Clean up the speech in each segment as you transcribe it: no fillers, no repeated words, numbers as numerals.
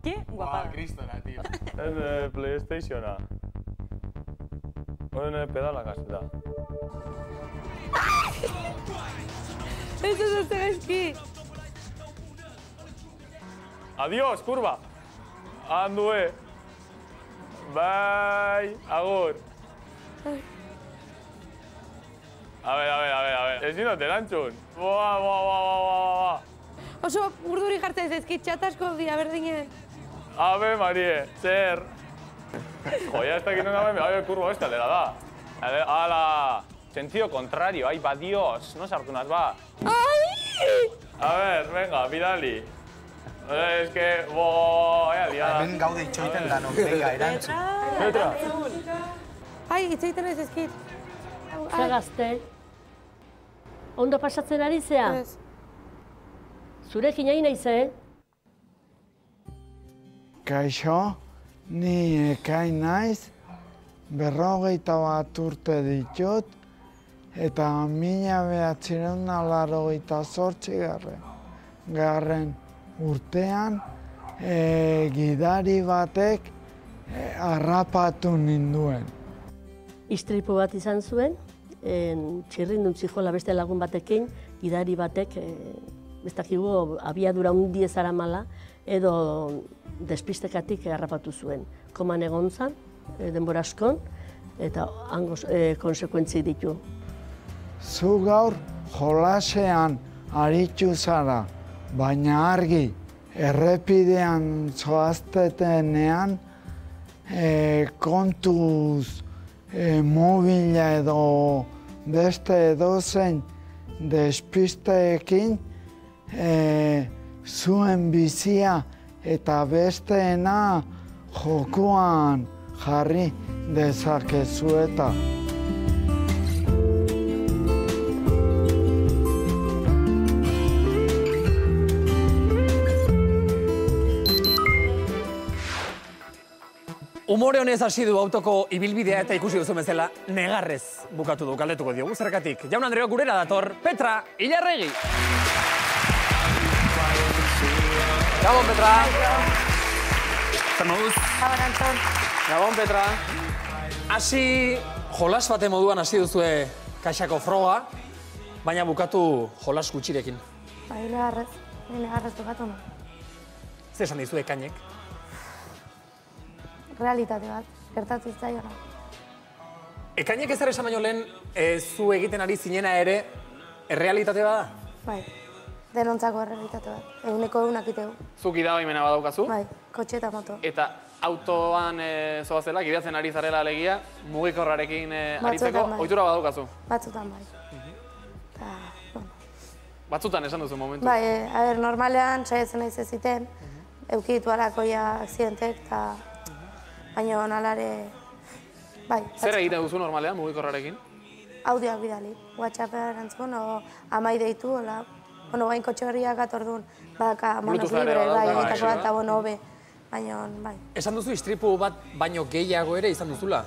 ¿Qué? Guapada. Kristona, tío. En PlayStationa. En pedala gazeta. Eso es Zegezki. Adiós, kurba. Andue. Bai, agur. A ver. Ez dinote erantzun. Boa. Oso urduri jartzen zezkit txatasko dira berdinen. Ave Marie, zer. Joia, ez dakit nuna behin, kurbo ez taldera da. Ala, sentido contrario, ai, ba, Dios, no sartu naz, ba. Ai! A ver, venga, bidali. Es que, liada. Hemen gaude itxoiten danok, venga, erantzun. Petra. Ai, itzaiten ez ezkit. Ze gazte? Ondo pasatzen ari zea? Ez. Zurekin nahi naiz, Kaixo, ni ekain naiz, 51 urte ditut, eta 1988 garren urtean gidari batek harrapatu ninduen. Istripu bat izan zuen, txirrindun zijola beste lagun batekin, gidari batek, ez dakigu abiadura hundi ez aramala, edo despistekatik harrapatu zuen. Koman egon zan, denbora askon, eta hango konsekuentzi ditu. Zu gaur jolasean aritu zara, baina argi errepidean zoaztetenean kontuz mobila edo beste edozein despisteekin zuen bizia eta besteena jokuan jarri dezakezueta. Umore honez hasi du autoko ibilbidea eta ikusi duzu bezala negarrez bukatu du, galdetuko diogu zergatik. Jaun Andreok gurera dator, Petra Ilarregi. Gabon, Petra. Zer moduz? Gabon, Anton. Gabon, Petra. Hasi jolas bate moduan hasi duzue kaxako froga, baina bukatu jolas gutxirekin. Bai, negarrez bukatu no. Zer esan dizu ekainek? Realitate bat, gertatu itzaiona. Ekainek ezer esan baino lehen, zu egiten ari zinena ere, errealitate bada? Bai, denontzako errealitate bat. Eguneko egunak itegu. Zuk gidabaimena badaukazu? Bai, kotxe eta moto. Eta autoan zoazela, gidatzen ari zarela alegia, mugikorrarekin aritzeko, ohitura badaukazu? Batzutan bai. Batzutan esan duzu momentu? Bai, normalean saietzen naiz ez ziten, eukiditu alakoia akzidentek, eta baina nalare, bai. Zer egiten duzu normalean mugikorrarekin? Audioak bidali, WhatsApp-a erantzun, amai deitu, hola. Bueno, bain kotxe berriak atordun, badaka monos libre, bai, egitako bat, eta bueno, hobe. Baina, bai. Esan duzu istripu bat baino gehiago ere izan duzula?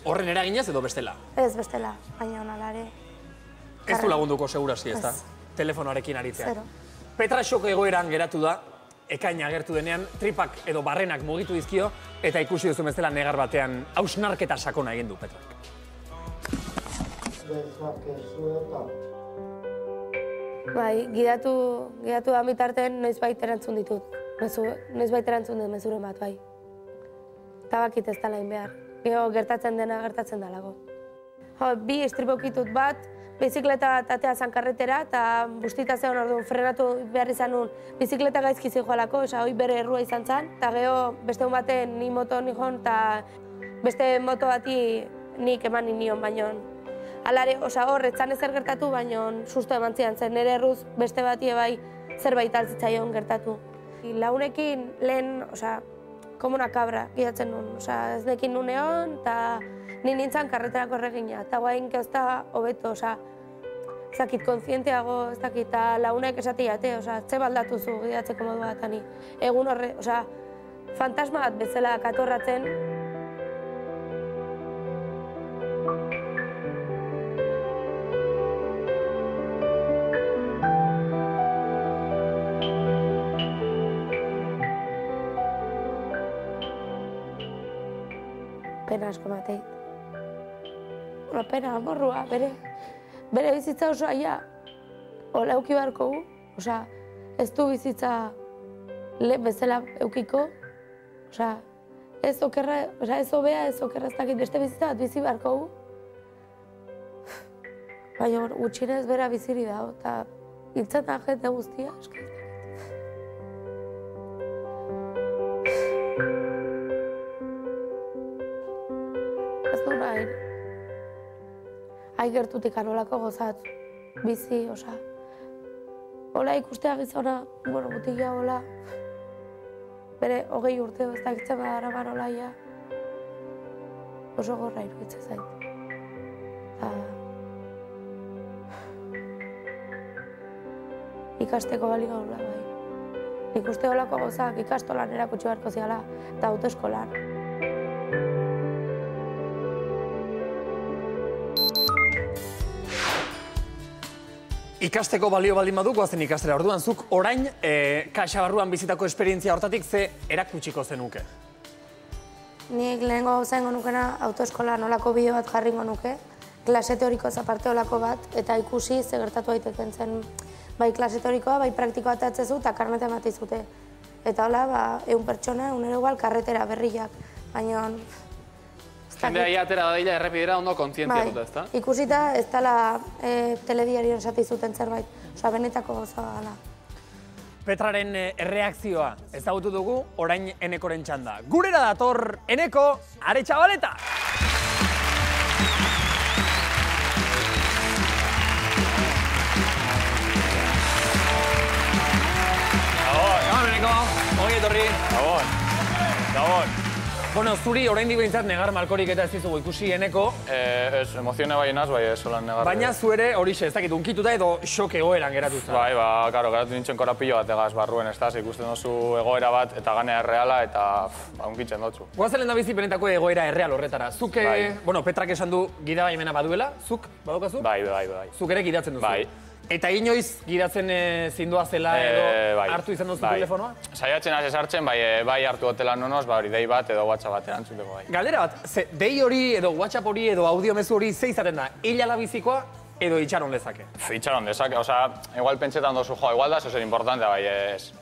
Horren eraginez edo bestela? Ez bestela, baina nalare. Ez du lagunduko segurasi, ez da? Telefonoarekin aritzea. Zero. Petra xoko egoeran geratu da, ekain agertu denean, tripak edo barrenak mugitu dizkio, eta ikusi duzu bezala negar batean hausnarketa sakona egin du Petrak. Bai, gidatu da bitartean noizbait erantzun ditut. Noizbait erantzun dut mezuren bat, bai. Eta bakit ez dala behar. Gero gertatzen dena gertatzen dalago. Bi istripokitut bat, bizikleta bat atea zan karretera, eta bustita zegoen orduan frenatu behar izan nun bizikleta gaizki zijoalako, hoi bere errua izan zen, eta gero beste un baten ni moto nihon, eta beste moto bati nik eman nion, baino. Alare, hor, etzan ezer gertatu, baino susto eman zian zen, nire erruz beste bati bai zerbait altzitzaion gertatu. Launekin lehen, komuna kabra gidatzen nun, ez nekin nuneon, eta ni nintzen karreterako erregina, eta guain keozta hobeto, ez dakit kontzienteago, ez dakit, eta launek esatiate, ze baldatu zu gidatzeko modua, eta ni egun horre, fantasma bat bezala katorratzen. pena asko mateit. Pena, amorrua, bere bizitza oso aia, hola euki beharko gu, osea, ez du bizitza bezala eukiko, osea, ez okerra, ez hobea, ez okerra ez dakit beste bizitza bat bizi beharko gu. Baina gutxinez bera biziri dago, eta hiltzen da jende guztia, eski. Ez du nahi, hain gertutik anolako gozat bizi, osea, hola ikustea gizona, mutila hola, bere 20 urte ez dakitzen badara nola ia, oso gorra iruditzen zait. Ikasteko bali gaula bai. Ikuste holako gozak ikastolan erakutsi beharko ziala eta autoeskolan. Ikasteko balio baldin badu, goazen ikastera. Orduan, zuk orain kaxa barruan bizitako esperientzia hortatik ze erakutsiko zenuke? Nik lehengo zaingo nukena autoeskolan olako bideo bat jarringo nuke, klase teorikoz aparte olako bat, eta ikusi ze gertatu daiteken zen bai klase teorikoa, bai praktikoa atatzezu eta karneta ematizute. Eta hola, 100 pertsona, unero igual, karretera berriak, baina... Jendea iatera dadila errepidera ondo kontzientzia dut, ezta? Ikusita ez dela telediarioan esati zuten zerbait, osea, benetako goza gala. Petraren erreakzioa ezagutu dugu, orain Enekoren txanda. Gurera dator Eneko, are txabaleta! Gabon, Eneko, ongi etorri. Gabon. Bueno, zuri oraindik behintzat negar malkorik eta ez dizugu ikusi Eneko. Ez, emozione bai naz, bai ez holan negar. Baina zu ere horixe, ez dakit, unkituta edo xok egoeran geratu zen. Bai, karo, geratu nintzen korapillo bat egaz barruen, ez da, ikusten duzu egoera bat eta ganea erreala eta unkitzen dutzu. Goazelen da bizi benetako egoera erreal horretara. Zuk, bueno, Petrak esan du gida baimena baduela, zuk, badukazu? Bai. Zuk ere gidatzen duzu? Bai. Eta inoiz gidatzen zindua zela edo hartu izan duzu telefonoa? Saiatzen hasi sartzen, bai hartu hotela nonoz, hori dei bat edo WhatsApp bat erantzuteko bai. Galdera bat, dei hori edo WhatsApp hori edo audiomezu hori ze izaten da? Hilala bizikoa edo itxaron lezake? Itxaron lezake, osea, igual pentsetan dozu, igual da zozer importantea, bai ez.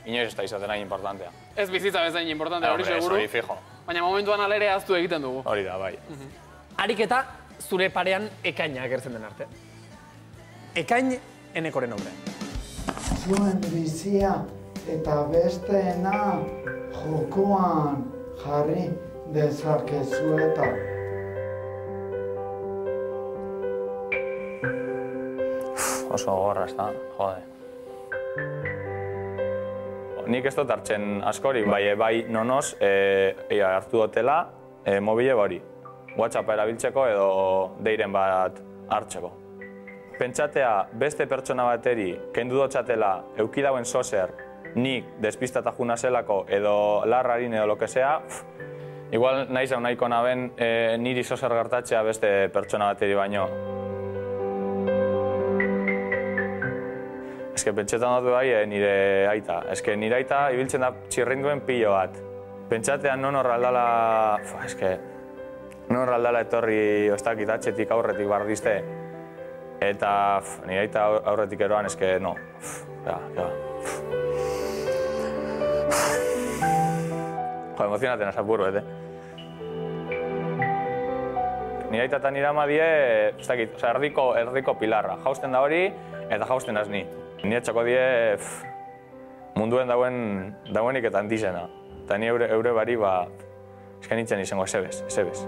Inoiz ez da izaten nahi importantea. Ez bizitza bezain importantea, hori seguru. Hori fijo. Baina momentuan alere aztu egiten dugu. Hori da, bai. Ariketa, zure parean Ekaina agertzen den arte. Ekain Enekoren aurrean. Zuen bizia eta besteena jokoan jarri dezakezu eta. Oso gogorra, ez da, jode. Nik ez dut hartzen askori, bai nonoz hartu dutela mobile hori. WhatsAppa erabiltzeko edo deiren bat hartzeko. Pentsatea beste pertsona bateri kendu dotxatela eukidauen zozer nik despistata juna zelako edo larrarin edo lo que sea, igual nahiz hau nahiko naben niri zozer gertatzea beste pertsona bateri baino. Eske pentsetan dut bai nire aita. Eske nire aita ibiltzen da txirrinduen pilo bat. Pentsatean non horraldala, non horraldala etorri ostakit atxetik aurretik bardizte. Eta nire aita aurretik eroan eske no. Emozionaten asapuru, Nire aita eta nire ama die, erdiko pilarra. Jausten da hori eta jausten az ni. Nire txako die munduen dauenik eta antizena. Eta ni eure bari esken nintzen izango esebez.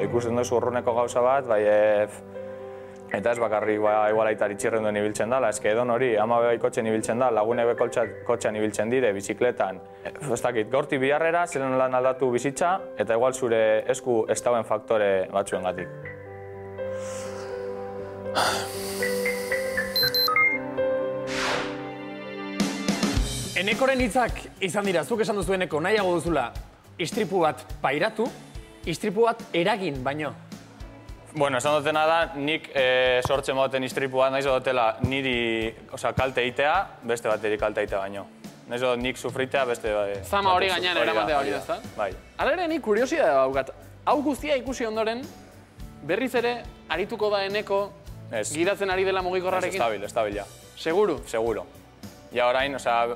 Ikusten duzu urruneko gauza bat, eta ez bakarrik igual aitari txirrenduen ibiltzen dala, eske edon hori, ama bebai kotxen ibiltzen da, lagune be kotxean ibiltzen dire, bizikletan. Ez dakit, gaurtik biharrera, zelen lan aldatu bizitza, eta igual zure esku ez dauen faktore batzuengatik. Enekoren hitzak izan dira, zuk esan duzu Eneko, nahiago duzula istripu bat pairatu, istripu bat eragin baino. Bueno, esan dutena da, nik sortzen baten istripu bat nahiz dutela niri kalte egitea, beste bateri kalte egitea baino. Nahiz dut nik sufritea beste... Zama hori gainean eramatea hori da, ezta? Bai. Hala ere, nik kuriosidade daukat. Hau guztia ikusi ondoren, berriz ere, arituko da Eneko gidatzen ari dela mugikorrarekin? Estabil, ja. Seguru? Seguro. Ja orain, osea,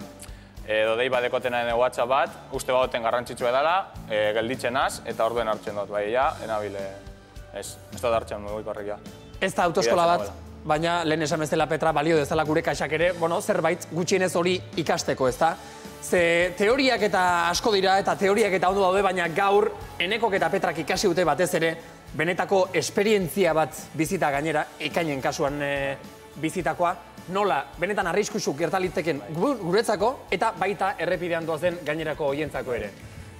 edo dei badekotena den WhatsApp bat, uste badoten garrantzitsua edala, gelditzen az, eta orduen hartzen dut. Bai, ja, enabile, ez dut hartzen mugikorrek, ja. Ez da autoeskola bat, baina lehen esan bezala Petra, balio dezala gure kaxak ere, zerbait gutxienez hori ikasteko, ez da? Ze teoriak eta asko dira, eta teoriak eta ondo daude, baina gaur Enekok eta Petrak ikasi dute batez ere, benetako esperientzia bat bizita gainera, ekainen kasuan bizitakoa, nola, benetan arriskusu gertaliteken guretzako, eta baita errepidean doazen gainerako hoientzako ere.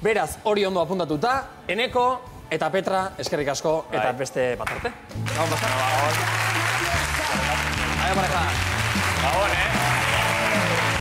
Beraz, hori ondo apuntatuta, Eneko eta Petra, eskerrik asko, eta beste bat arte. Gabon, basta? Gabon,